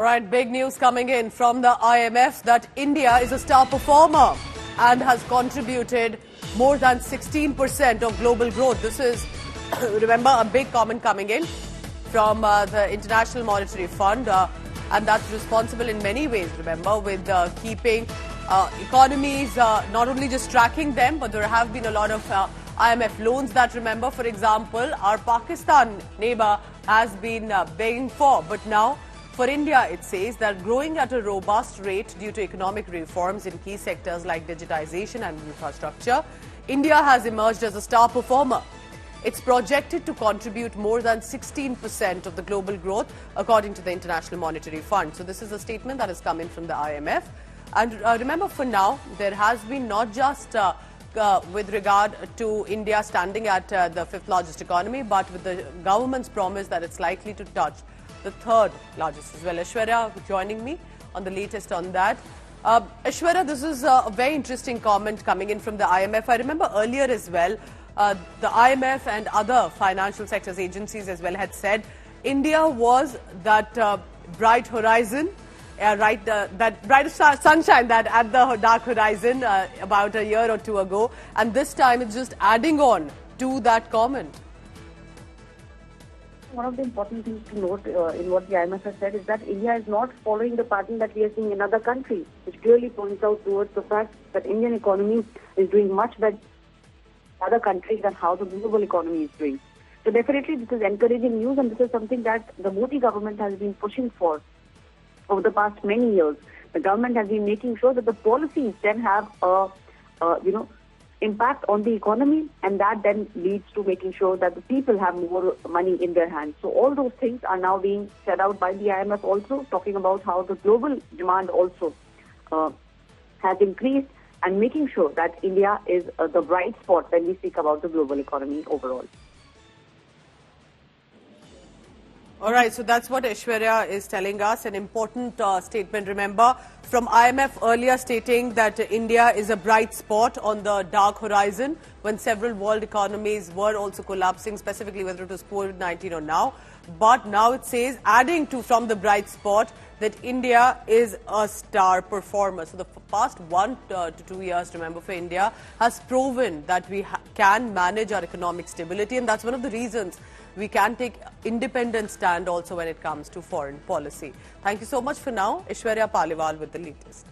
All right, big news coming in from the IMF that India is a star performer and has contributed more than 16% of global growth. This is, remember, a big comment coming in from the International Monetary Fund, and that's responsible in many ways, remember, with keeping economies, not only just tracking them, but there have been a lot of IMF loans that, remember, for example, our Pakistan neighbor has been begging for. But now, for India, it says that growing at a robust rate due to economic reforms in key sectors like digitisation and infrastructure, India has emerged as a star performer. It's projected to contribute more than 16% of the global growth, according to the International Monetary Fund. So this is a statement that has come in from the IMF. And remember, for now, there has been not just with regard to India standing at the fifth largest economy, but with the government's promise that it's likely to touch the third largest as well. Choueiri joining me on the latest on that. Choueiri, this is a very interesting comment coming in from the IMF. I remember earlier as well, the IMF and other financial sectors agencies as well had said India was that bright horizon, that bright sunshine that at the dark horizon about a year or two ago. And this time it's just adding on to that comment. One of the important things to note in what the IMF has said is that India is not following the pattern that we are seeing in other countries, which clearly points out towards the fact that Indian economy is doing much better in other countries than how the global economy is doing. So definitely this is encouraging news, and this is something that the Modi government has been pushing for over the past many years. The government has been making sure that the policies then have a impact on the economy, and that then leads to making sure that the people have more money in their hands. So all those things are now being set out by the IMF also, talking about how the global demand also has increased, and making sure that India is the bright spot when we speak about the global economy overall. All right, so that's what Choueiri is telling us, an important statement, remember, from IMF earlier stating that India is a bright spot on the dark horizon when several world economies were also collapsing, specifically whether it was COVID-19 or now. But now it says, adding to from the bright spot, that India is a star performer. So the past 1 to 2 years, remember, for India has proven that we can manage our economic stability, and that's one of the reasons we can take independent stand also when it comes to foreign policy. Thank you so much for now. Choueiri with the latest.